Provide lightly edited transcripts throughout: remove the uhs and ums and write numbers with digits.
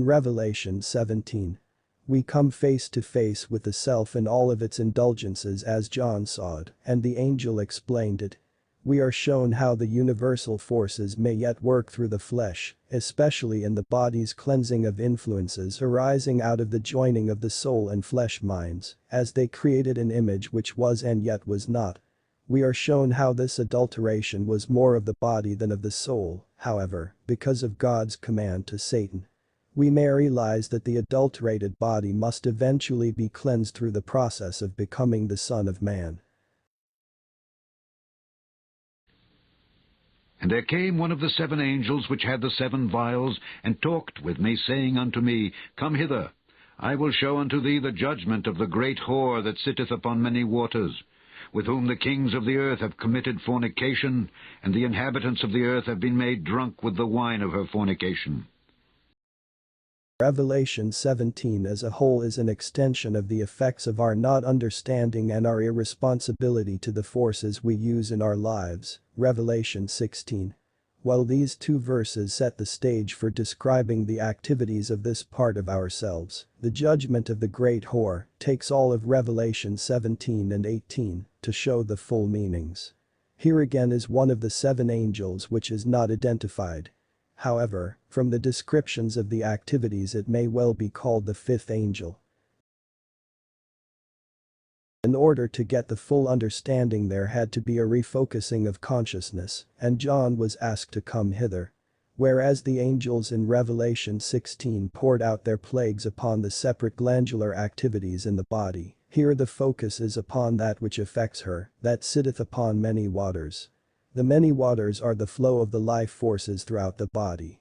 In Revelation 17. We come face to face with the self and all of its indulgences as John saw it, and the angel explained it. We are shown how the universal forces may yet work through the flesh, especially in the body's cleansing of influences arising out of the joining of the soul and flesh minds, as they created an image which was and yet was not. We are shown how this adulteration was more of the body than of the soul, however, because of God's command to Satan. We may realize that the adulterated body must eventually be cleansed through the process of becoming the Son of Man. And there came one of the 7 angels which had the 7 vials, and talked with me, saying unto me, Come hither, I will show unto thee the judgment of the great whore that sitteth upon many waters, with whom the kings of the earth have committed fornication, and the inhabitants of the earth have been made drunk with the wine of her fornication. Revelation 17 as a whole is an extension of the effects of our not understanding and our irresponsibility to the forces we use in our lives. Revelation 16. While these 2 verses set the stage for describing the activities of this part of ourselves, the judgment of the great whore takes all of Revelation 17 and 18 to show the full meanings. Here again is one of the 7 angels which is not identified. However, from the descriptions of the activities it may well be called the 5th angel. In order to get the full understanding there had to be a refocusing of consciousness, and John was asked to come hither. Whereas the angels in Revelation 16 poured out their plagues upon the separate glandular activities in the body, here the focus is upon that which affects her, that sitteth upon many waters. The many waters are the flow of the life forces throughout the body.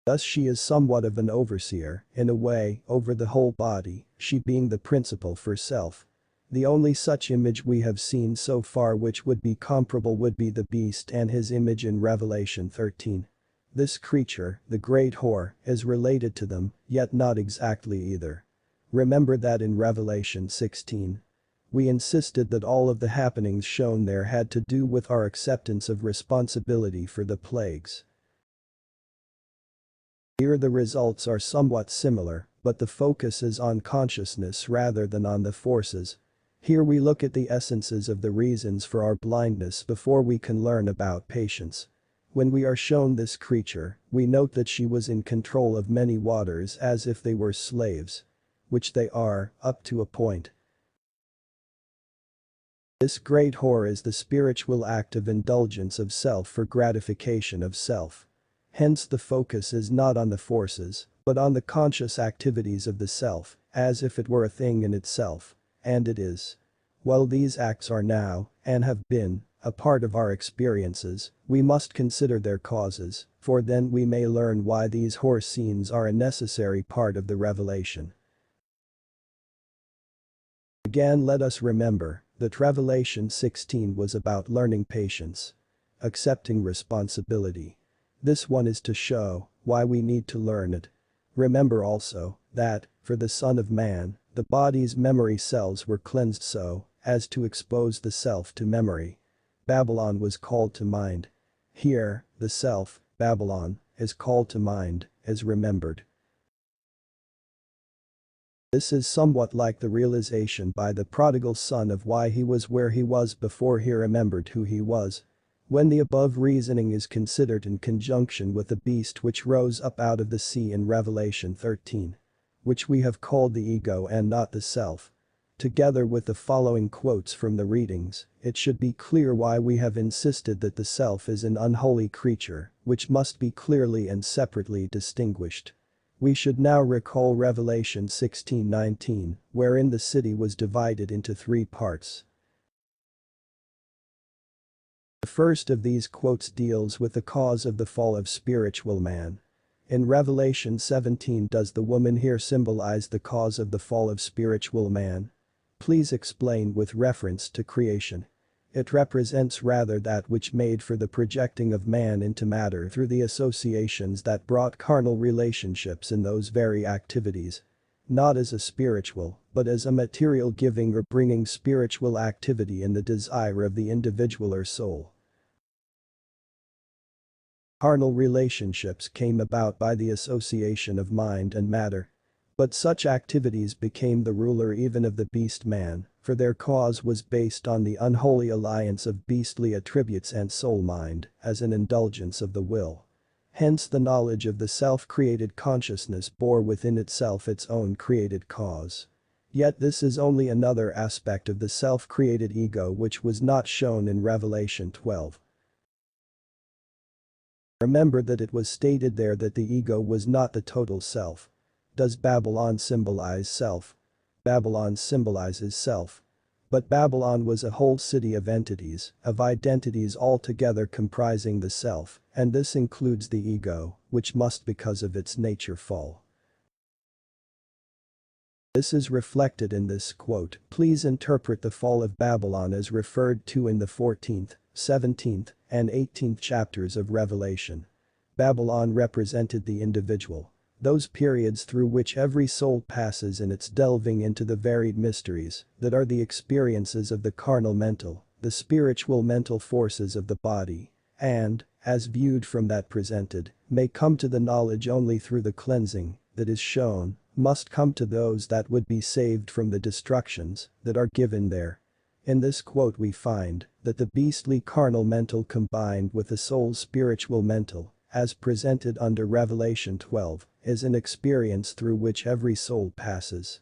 Thus she is somewhat of an overseer, in a way, over the whole body, she being the principle for self. The only such image we have seen so far which would be comparable would be the beast and his image in Revelation 13. This creature, the great whore, is related to them, yet not exactly either. Remember that in Revelation 16. We insisted that all of the happenings shown there had to do with our acceptance of responsibility for the plagues. Here the results are somewhat similar, but the focus is on consciousness rather than on the forces. Here we look at the essences of the reasons for our blindness before we can learn about patience. When we are shown this creature, we note that she was in control of many waters as if they were slaves. Which they are, up to a point. This great whore is the spiritual act of indulgence of self for gratification of self. Hence the focus is not on the forces, but on the conscious activities of the self, as if it were a thing in itself. And it is. While these acts are now, and have been, a part of our experiences, we must consider their causes, for then we may learn why these whore scenes are a necessary part of the revelation. Again let us remember that Revelation 16 was about learning patience. Accepting responsibility. This one is to show why we need to learn it. Remember also that, for the Son of Man, the body's memory cells were cleansed so as to expose the self to memory. Babylon was called to mind. Here, the self, Babylon, is called to mind, is remembered. This is somewhat like the realization by the prodigal son of why he was where he was before he remembered who he was. When the above reasoning is considered in conjunction with the beast which rose up out of the sea in Revelation 13. Which we have called the ego and not the self. Together with the following quotes from the readings, it should be clear why we have insisted that the self is an unholy creature, which must be clearly and separately distinguished. We should now recall Revelation 16:19, wherein the city was divided into 3 parts. The first of these quotes deals with the cause of the fall of spiritual man. In Revelation 17 does the woman here symbolize the cause of the fall of spiritual man? Please explain with reference to creation. It represents rather that which made for the projecting of man into matter through the associations that brought carnal relationships in those very activities. Not as a spiritual, but as a material giving or bringing spiritual activity in the desire of the individual or soul. Carnal relationships came about by the association of mind and matter. But such activities became the ruler even of the beast man, for their cause was based on the unholy alliance of beastly attributes and soul mind, as an indulgence of the will. Hence the knowledge of the self-created consciousness bore within itself its own created cause. Yet this is only another aspect of the self-created ego which was not shown in Revelation 12. Remember that it was stated there that the ego was not the total self. Does Babylon symbolize self? Babylon symbolizes self. But Babylon was a whole city of entities, of identities altogether comprising the self, and this includes the ego, which must because of its nature fall. This is reflected in this quote. Please interpret the fall of Babylon as referred to in the 14th, 17th, and 18th chapters of Revelation. Babylon represented the individual. Those periods through which every soul passes in its delving into the varied mysteries that are the experiences of the carnal mental, the spiritual mental forces of the body, and, as viewed from that presented, may come to the knowledge only through the cleansing that is shown, must come to those that would be saved from the destructions that are given there. In this quote we find that the beastly carnal mental combined with the soul's spiritual mental, as presented under Revelation 12, is an experience through which every soul passes.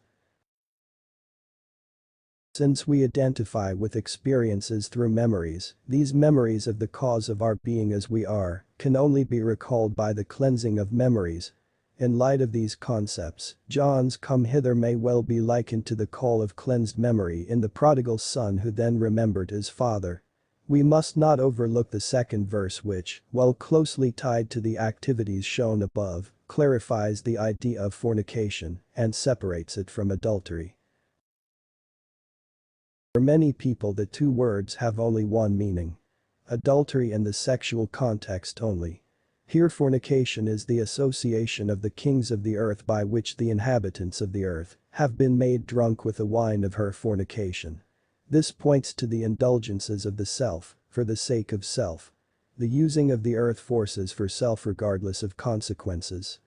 Since we identify with experiences through memories, these memories of the cause of our being as we are, can only be recalled by the cleansing of memories. In light of these concepts, John's "come hither" may well be likened to the call of cleansed memory in the prodigal son who then remembered his father. We must not overlook the second verse which, while closely tied to the activities shown above, clarifies the idea of fornication and separates it from adultery. For many people the two words have only one meaning. Adultery in the sexual context only. Here fornication is the association of the kings of the earth by which the inhabitants of the earth have been made drunk with the wine of her fornication. This points to the indulgences of the self, for the sake of self. The using of the earth forces for self regardless of consequences.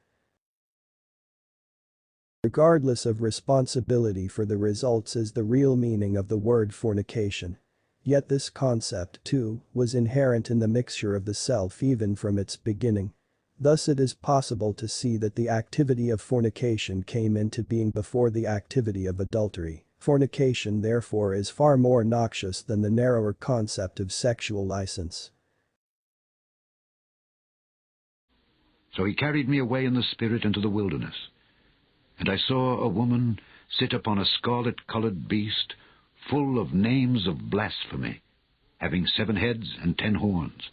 Regardless of responsibility for the results is the real meaning of the word fornication. Yet this concept, too, was inherent in the mixture of the self even from its beginning. Thus it is possible to see that the activity of fornication came into being before the activity of adultery. Fornication therefore is far more noxious than the narrower concept of sexual license. So he carried me away in the spirit into the wilderness. And I saw a woman sit upon a scarlet-colored beast, full of names of blasphemy, having 7 heads and 10 horns.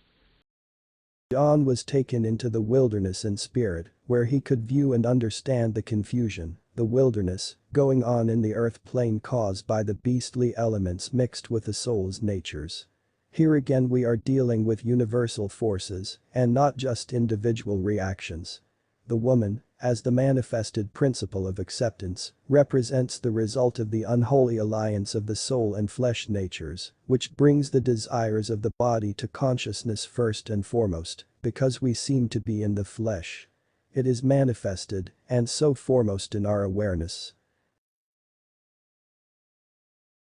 John was taken into the wilderness in spirit, where he could view and understand the confusion, the wilderness, going on in the earth plane caused by the beastly elements mixed with the soul's natures. Here again we are dealing with universal forces, and not just individual reactions. The woman, as the manifested principle of acceptance, represents the result of the unholy alliance of the soul and flesh natures, which brings the desires of the body to consciousness first and foremost, because we seem to be in the flesh. It is manifested, and so foremost in our awareness.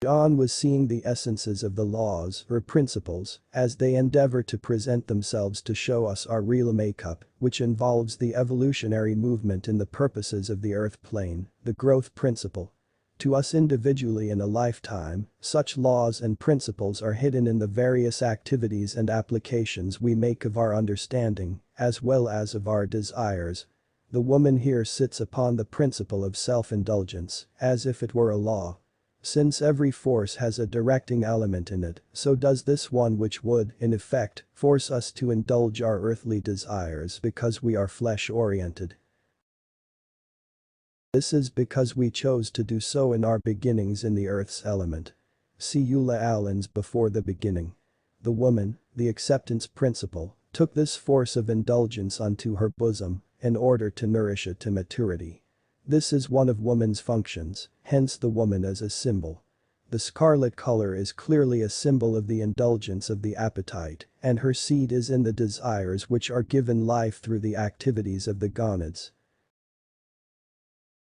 John was seeing the essences of the laws or principles as they endeavor to present themselves to show us our real makeup, which involves the evolutionary movement in the purposes of the earth plane, the growth principle. To us individually in a lifetime, such laws and principles are hidden in the various activities and applications we make of our understanding, as well as of our desires. The woman here sits upon the principle of self-indulgence, as if it were a law. Since every force has a directing element in it, so does this one which would, in effect, force us to indulge our earthly desires because we are flesh-oriented. This is because we chose to do so in our beginnings in the earth's element. See Eula Allen's Before the Beginning. The woman, the acceptance principle, took this force of indulgence unto her bosom in order to nourish it to maturity. This is one of woman's functions, hence the woman as a symbol. The scarlet color is clearly a symbol of the indulgence of the appetite, and her seed is in the desires which are given life through the activities of the gonads.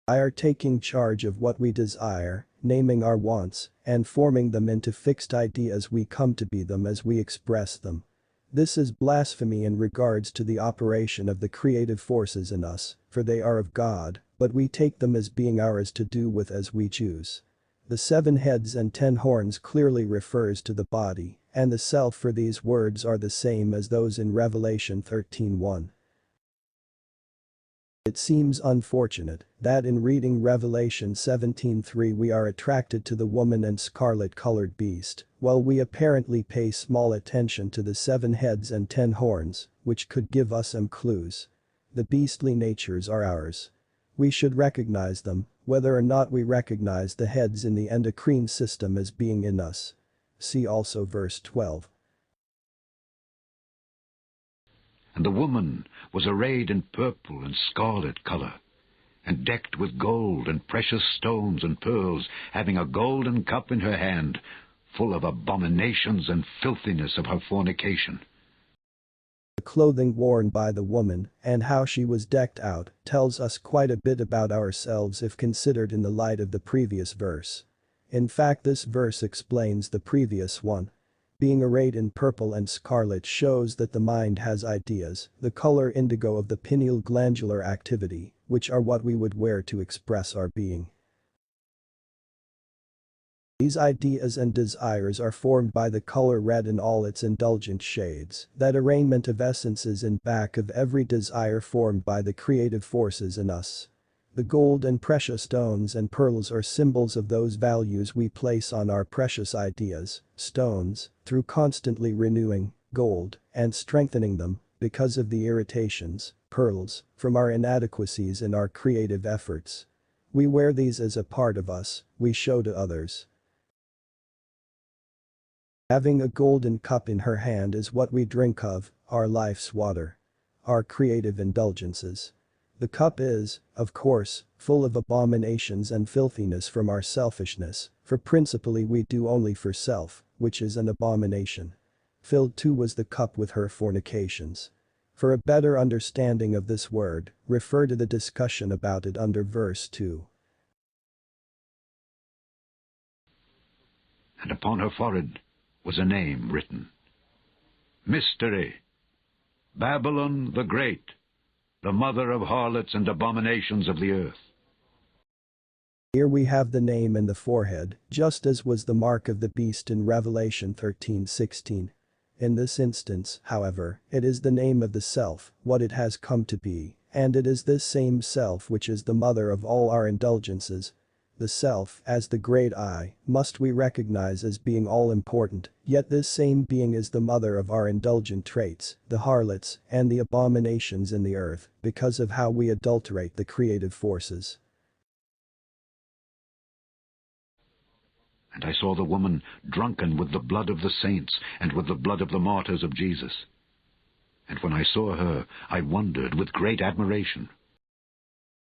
I are taking charge of what we desire, naming our wants, and forming them into fixed ideas we come to be them as we express them. This is blasphemy in regards to the operation of the creative forces in us, for they are of God, but we take them as being ours to do with as we choose. The 7 heads and 10 horns clearly refers to the body, and the self for these words are the same as those in Revelation 13:1. It seems unfortunate that in reading Revelation 17:3 we are attracted to the woman and scarlet-colored beast, while we apparently pay small attention to the 7 heads and 10 horns, which could give us some clues. The beastly natures are ours. We should recognize them, whether or not we recognize the heads in the endocrine system as being in us. See also verse 12. And the woman was arrayed in purple and scarlet color, and decked with gold and precious stones and pearls, having a golden cup in her hand, full of abominations and filthiness of her fornication. The clothing worn by the woman and how she was decked out tells us quite a bit about ourselves if considered in the light of the previous verse. In fact, this verse explains the previous one. Being arrayed in purple and scarlet shows that the mind has ideas, the color indigo of the pineal glandular activity, which are what we would wear to express our being. These ideas and desires are formed by the color red in all its indulgent shades, that arraignment of essences in back of every desire formed by the creative forces in us. The gold and precious stones and pearls are symbols of those values we place on our precious ideas, stones, through constantly renewing, gold, and strengthening them, because of the irritations, pearls, from our inadequacies in our creative efforts. We wear these as a part of us, we show to others. Having a golden cup in her hand is what we drink of, our life's water. Our creative indulgences. The cup is, of course, full of abominations and filthiness from our selfishness, for principally we do only for self, which is an abomination. Filled too was the cup with her fornications. For a better understanding of this word, refer to the discussion about it under verse 2. And upon her forehead was a name written, Mystery, Babylon the Great, the mother of harlots and abominations of the earth. Here we have the name in the forehead, just as was the mark of the beast in Revelation 13:16. In this instance, however, it is the name of the self, what it has come to be, and it is this same self which is the mother of all our indulgences. The self, as the great I, must we recognize as being all-important, yet this same being is the mother of our indulgent traits, the harlots, and the abominations in the earth, because of how we adulterate the creative forces. And I saw the woman drunken with the blood of the saints and with the blood of the martyrs of Jesus. And when I saw her, I wondered with great admiration.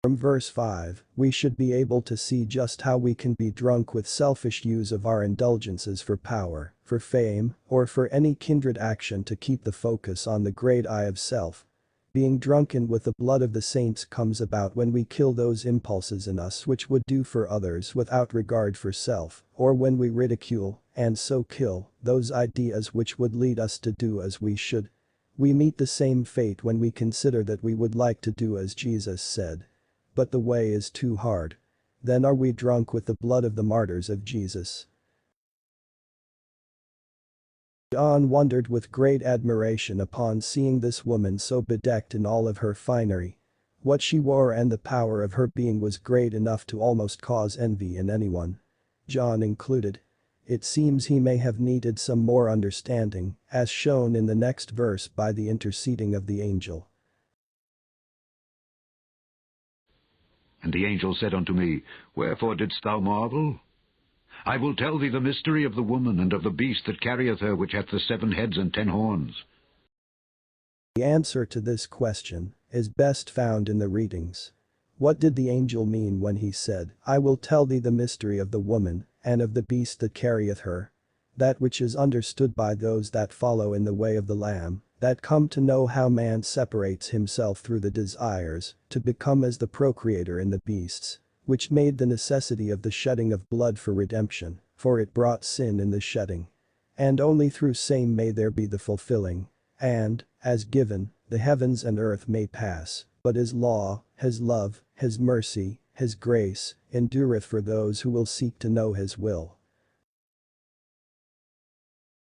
From verse 5, we should be able to see just how we can be drunk with selfish use of our indulgences for power, for fame, or for any kindred action to keep the focus on the great I of self. Being drunken with the blood of the saints comes about when we kill those impulses in us which would do for others without regard for self, or when we ridicule, and so kill, those ideas which would lead us to do as we should. We meet the same fate when we consider that we would like to do as Jesus said. But the way is too hard. Then are we drunk with the blood of the martyrs of Jesus. John wondered with great admiration upon seeing this woman so bedecked in all of her finery. What she wore and the power of her being was great enough to almost cause envy in anyone. John included. It seems he may have needed some more understanding, as shown in the next verse by the interceding of the angel. And the angel said unto me, Wherefore didst thou marvel? I will tell thee the mystery of the woman and of the beast that carrieth her, which hath the 7 heads and 10 horns. The answer to this question is best found in the readings. What did the angel mean when he said, I will tell thee the mystery of the woman and of the beast that carrieth her. That which is understood by those that follow in the way of the Lamb, that come to know how man separates himself through the desires, to become as the procreator in the beasts, which made the necessity of the shedding of blood for redemption, for it brought sin in the shedding. And only through same may there be the fulfilling. And, as given, the heavens and earth may pass, but his law, his love, his mercy, his grace, endureth for those who will seek to know his will.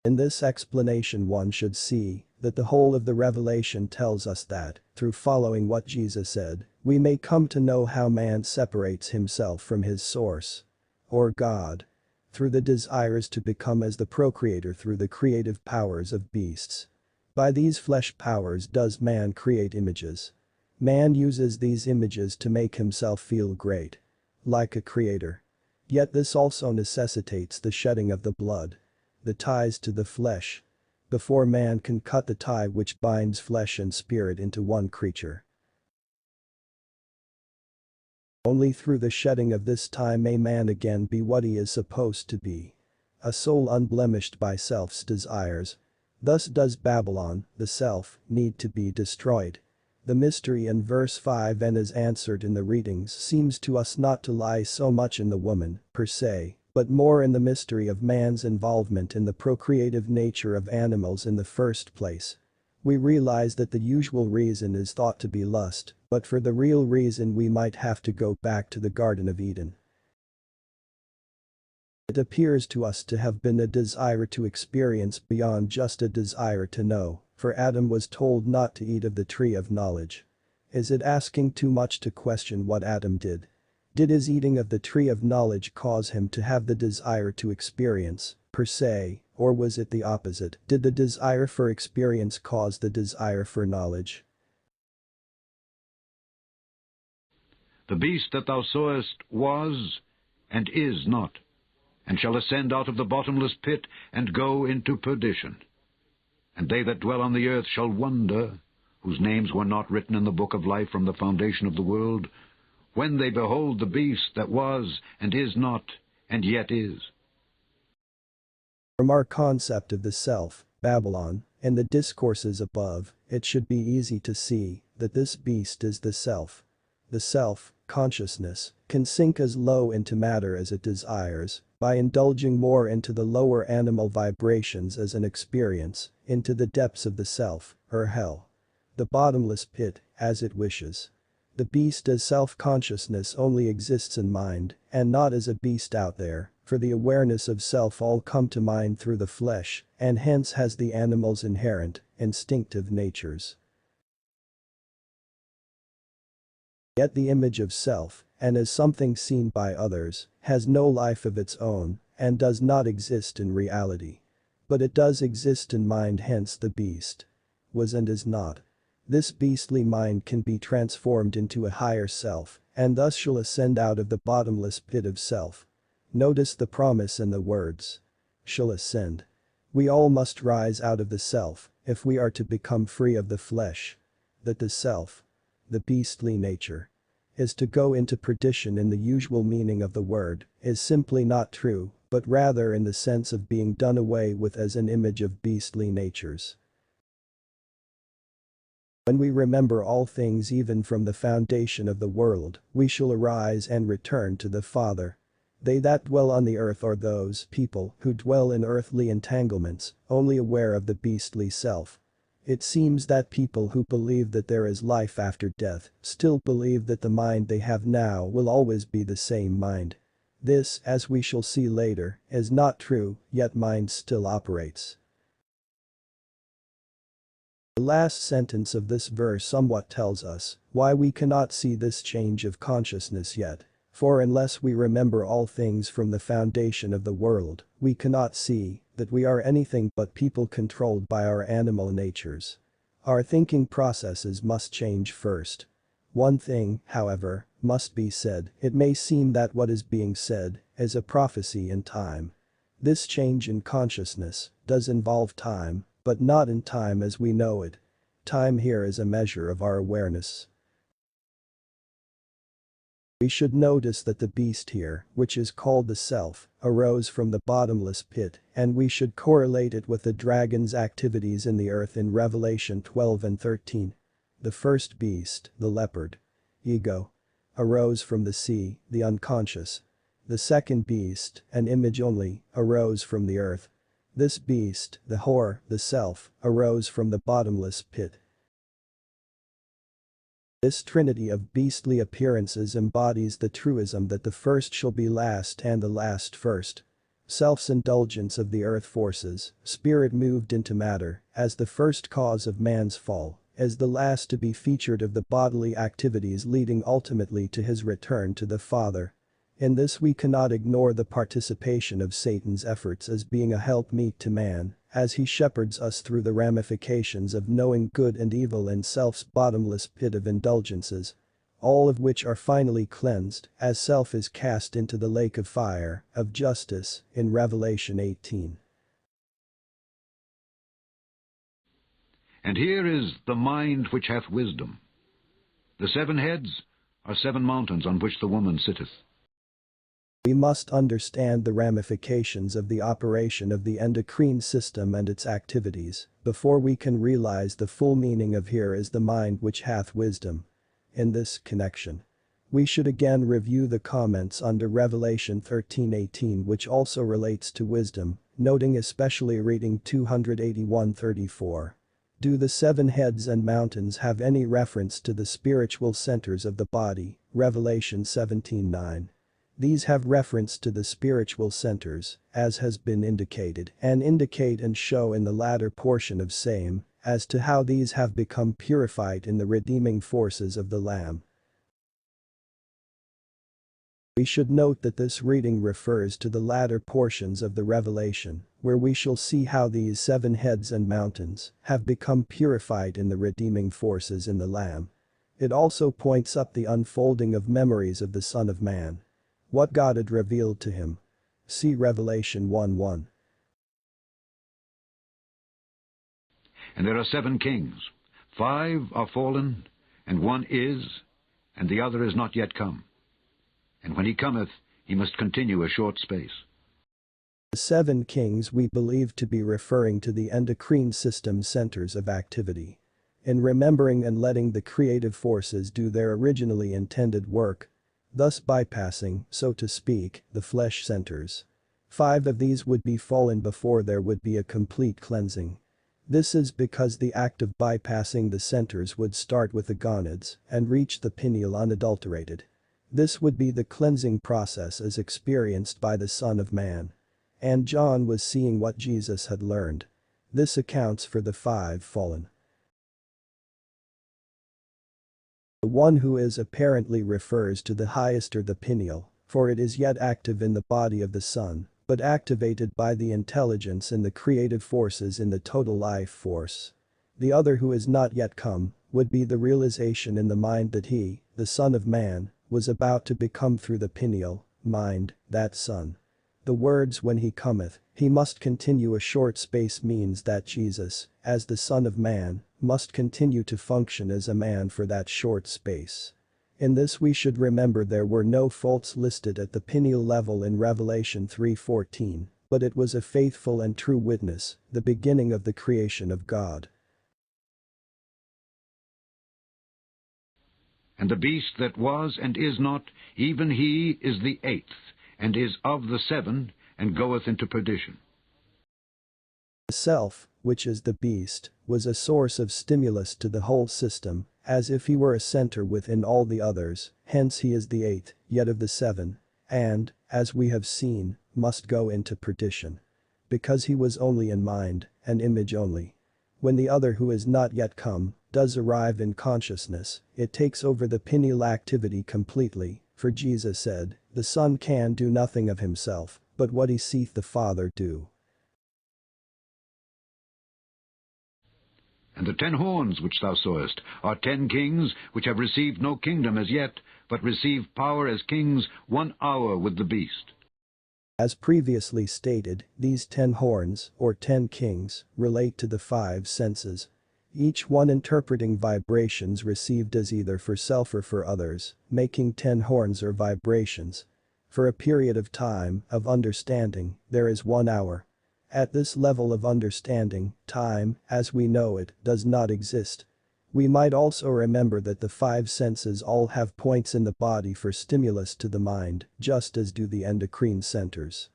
In this explanation one should see that the whole of the revelation tells us that, through following what Jesus said, we may come to know how man separates himself from his source, or God, through the desires to become as the procreator through the creative powers of beasts. By these flesh powers does man create images. Man uses these images to make himself feel great, like a creator. Yet this also necessitates the shedding of the blood, the ties to the flesh, before man can cut the tie which binds flesh and spirit into one creature. Only through the shedding of this tie may man again be what he is supposed to be. A soul unblemished by self's desires. Thus does Babylon, the self, need to be destroyed. The mystery in verse 5 and as answered in the readings seems to us not to lie so much in the woman, per se, but more in the mystery of man's involvement in the procreative nature of animals in the first place. We realize that the usual reason is thought to be lust, but for the real reason we might have to go back to the Garden of Eden. It appears to us to have been a desire to experience beyond just a desire to know, for Adam was told not to eat of the tree of knowledge. Is it asking too much to question what Adam did? Did his eating of the tree of knowledge cause him to have the desire to experience, per se, or was it the opposite? Did the desire for experience cause the desire for knowledge? The beast that thou sawest was, and is not, and shall ascend out of the bottomless pit, and go into perdition. And they that dwell on the earth shall wonder, whose names were not written in the book of life from the foundation of the world, when they behold the beast that was, and is not, and yet is. From our concept of the self, Babylon, and the discourses above, it should be easy to see that this beast is the self. The self, consciousness, can sink as low into matter as it desires, by indulging more into the lower animal vibrations as an experience, into the depths of the self, or hell, the bottomless pit, as it wishes. The beast as self-consciousness only exists in mind, and not as a beast out there, for the awareness of self all come to mind through the flesh, and hence has the animal's inherent, instinctive natures. Yet the image of self, and as something seen by others, has no life of its own, and does not exist in reality. But it does exist in mind, hence the beast was and is not. This beastly mind can be transformed into a higher self, and thus shall ascend out of the bottomless pit of self. Notice the promise in the words. Shall ascend. We all must rise out of the self, if we are to become free of the flesh. That the self, the beastly nature, is to go into perdition in the usual meaning of the word, is simply not true, but rather in the sense of being done away with as an image of beastly natures. When we remember all things even from the foundation of the world, we shall arise and return to the Father. They that dwell on the earth are those people who dwell in earthly entanglements, only aware of the beastly self. It seems that people who believe that there is life after death still believe that the mind they have now will always be the same mind. This, as we shall see later, is not true, yet mind still operates. The last sentence of this verse somewhat tells us why we cannot see this change of consciousness yet. For unless we remember all things from the foundation of the world, we cannot see that we are anything but people controlled by our animal natures. Our thinking processes must change first. One thing, however, must be said. It may seem that what is being said is a prophecy in time. This change in consciousness does involve time, but not in time as we know it. Time here is a measure of our awareness. We should notice that the beast here, which is called the self, arose from the bottomless pit, and we should correlate it with the dragon's activities in the earth in Revelation 12 and 13. The first beast, the leopard, ego, arose from the sea, the unconscious. The second beast, an image only, arose from the earth. This beast, the whore, the self, arose from the bottomless pit. This trinity of beastly appearances embodies the truism that the first shall be last and the last first. Self's indulgence of the earth forces, spirit moved into matter, as the first cause of man's fall, as the last to be featured of the bodily activities leading ultimately to his return to the Father. In this we cannot ignore the participation of Satan's efforts as being a helpmeet to man, as he shepherds us through the ramifications of knowing good and evil in self's bottomless pit of indulgences, all of which are finally cleansed as self is cast into the lake of fire, of justice, in Revelation 18. And here is the mind which hath wisdom. The 7 heads are 7 mountains on which the woman sitteth. We must understand the ramifications of the operation of the endocrine system and its activities before we can realize the full meaning of here is the mind which hath wisdom. In this connection, we should again review the comments under Revelation 13:18 which also relates to wisdom, noting especially reading 281:34. Do the 7 heads and mountains have any reference to the spiritual centers of the body? Revelation 17:9. These have reference to the spiritual centers, as has been indicated, and indicate and show in the latter portion of same, as to how these have become purified in the redeeming forces of the Lamb. We should note that this reading refers to the latter portions of the Revelation, where we shall see how these 7 heads and mountains have become purified in the redeeming forces in the Lamb. It also points up the unfolding of memories of the Son of Man. What God had revealed to him. See Revelation 1:1. And there are 7 kings. 5 are fallen, and 1 is, and the other is not yet come. And when he cometh, he must continue a short space. The 7 kings we believe to be referring to the endocrine system centers of activity. In remembering and letting the creative forces do their originally intended work, thus bypassing, so to speak, the flesh centers. 5 of these would be fallen before there would be a complete cleansing. This is because the act of bypassing the centers would start with the gonads and reach the pineal unadulterated. This would be the cleansing process as experienced by the Son of Man. And John was seeing what Jesus had learned. This accounts for the 5 fallen. The one who is apparently refers to the highest or the pineal, for it is yet active in the body of the Son, but activated by the intelligence and the creative forces in the total life force. The other who is not yet come, would be the realization in the mind that he, the Son of Man, was about to become through the pineal, mind, that Son. The words when he cometh, he must continue a short space means that Jesus, as the Son of Man, must continue to function as a man for that short space. In this we should remember there were no faults listed at the pineal level in Revelation 3:14, but it was a faithful and true witness, the beginning of the creation of God. And the beast that was and is not, even he is the 8th, and is of the 7, and goeth into perdition. The self, which is the beast, was a source of stimulus to the whole system, as if he were a center within all the others, hence he is the 8th, yet of the 7, and, as we have seen, must go into perdition. Because he was only in mind, an image only. When the other who is not yet come, does arrive in consciousness, it takes over the pineal activity completely, for Jesus said, the Son can do nothing of himself, but what he seeth the Father do. And the 10 horns which thou sawest are 10 kings, which have received no kingdom as yet, but receive power as kings 1 hour with the beast. As previously stated, these 10 horns, or 10 kings, relate to the 5 senses. each one interpreting vibrations received as either for self or for others, making 10 horns or vibrations. For a period of time, of understanding, there is 1 hour. At this level of understanding, time, as we know it, does not exist. We might also remember that the 5 senses all have points in the body for stimulus to the mind, just as do the endocrine centers.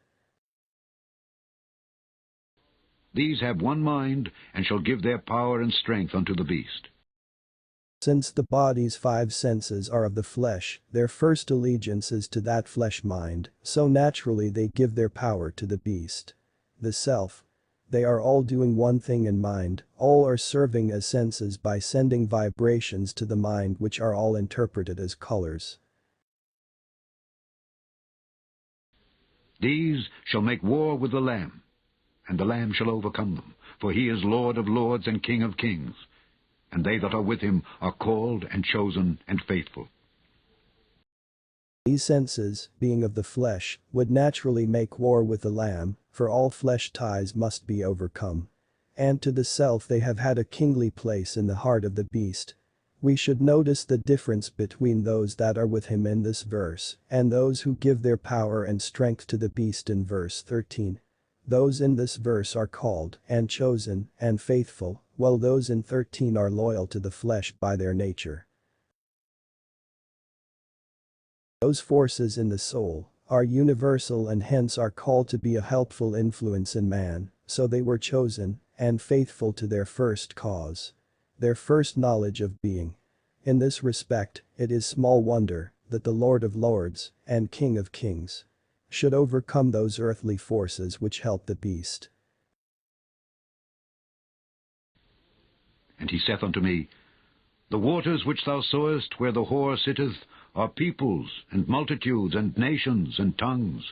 These have one mind, and shall give their power and strength unto the beast. Since the body's 5 senses are of the flesh, their first allegiance is to that flesh mind, so naturally they give their power to the beast. The self. They are all doing one thing in mind, all are serving as senses by sending vibrations to the mind which are all interpreted as colors. These shall make war with the Lamb, and the Lamb shall overcome them, for he is Lord of lords and King of kings, and they that are with him are called and chosen and faithful. These senses, being of the flesh, would naturally make war with the Lamb, for all flesh ties must be overcome. And to the self they have had a kingly place in the heart of the beast. We should notice the difference between those that are with him in this verse, and those who give their power and strength to the beast in verse 13. Those in this verse are called, and chosen, and faithful, while those in 13 are loyal to the flesh by their nature. Those forces in the soul are universal and hence are called to be a helpful influence in man, so they were chosen and faithful to their first cause. Their first knowledge of being. In this respect, it is small wonder that the Lord of Lords and King of Kings should overcome those earthly forces which help the beast. And he saith unto me, The waters which thou sawest where the whore sitteth are peoples, and multitudes, and nations, and tongues.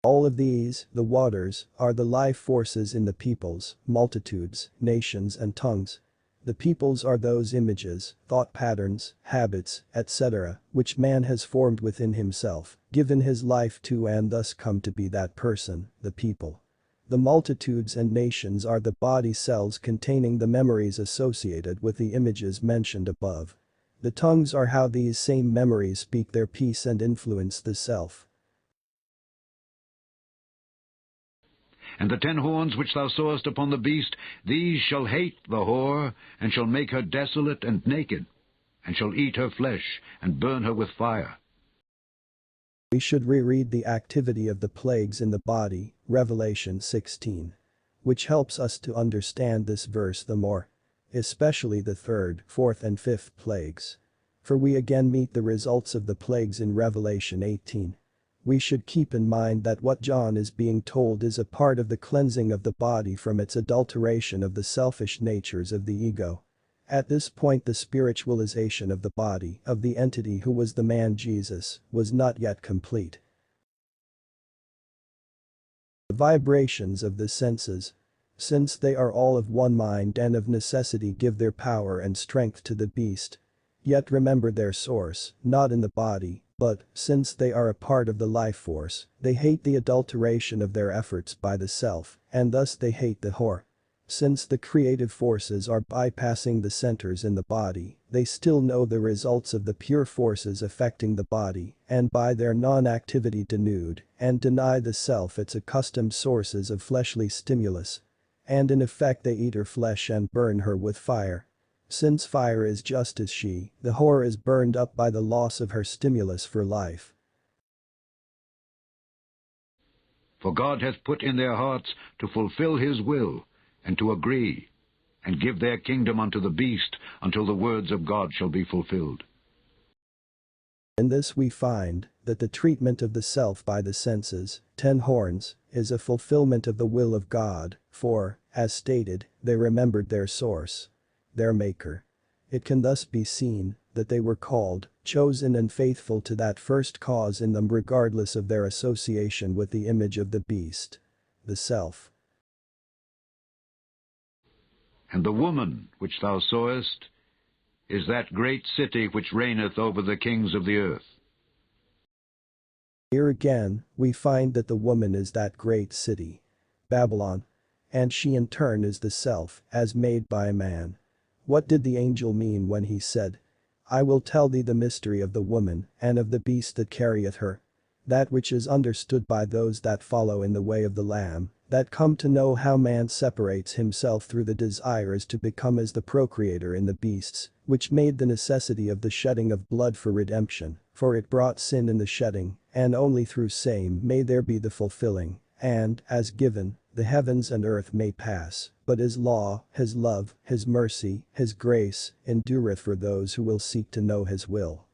All of these, the waters, are the life forces in the peoples, multitudes, nations and tongues. The peoples are those images, thought patterns, habits, etc., which man has formed within himself, given his life to and thus come to be that person, the people. The multitudes and nations are the body cells containing the memories associated with the images mentioned above. The tongues are how these same memories speak their piece and influence the self. And the 10 horns which thou sawest upon the beast, these shall hate the whore, and shall make her desolate and naked, and shall eat her flesh, and burn her with fire. We should reread the activity of the plagues in the body, Revelation 16. Which helps us to understand this verse the more. Especially the 3rd, 4th and 5th plagues. For we again meet the results of the plagues in Revelation 18. We should keep in mind that what John is being told is a part of the cleansing of the body from its adulteration of the selfish natures of the ego. At this point the spiritualization of the body, of the entity who was the man Jesus, was not yet complete. The vibrations of the senses. Since they are all of one mind and of necessity give their power and strength to the beast. Yet remember their source, not in the body, but, since they are a part of the life force, they hate the adulteration of their efforts by the self, and thus they hate the whore. Since the creative forces are bypassing the centers in the body, they still know the results of the pure forces affecting the body, and by their non-activity denude, and deny the self its accustomed sources of fleshly stimulus. And in effect they eat her flesh and burn her with fire. Since fire is just as she, the whore is burned up by the loss of her stimulus for life. For God hath put in their hearts to fulfill his will, and to agree, and give their kingdom unto the beast, until the words of God shall be fulfilled. In this we find that the treatment of the self by the senses, 10 horns, is a fulfillment of the will of God, for, as stated, they remembered their source, their maker. It can thus be seen that they were called, chosen and faithful to that first cause in them regardless of their association with the image of the beast, the self. And the woman which thou sawest is that great city which reigneth over the kings of the earth. Here again, we find that the woman is that great city, Babylon. And she in turn is the self, as made by a man. What did the angel mean when he said, I will tell thee the mystery of the woman, and of the beast that carrieth her? That which is understood by those that follow in the way of the Lamb, that come to know how man separates himself through the desires to become as the procreator in the beasts, which made the necessity of the shedding of blood for redemption, for it brought sin in the shedding, and only through same may there be the fulfilling, and, as given, the heavens and earth may pass, but his law, his love, his mercy, his grace, endureth for those who will seek to know his will.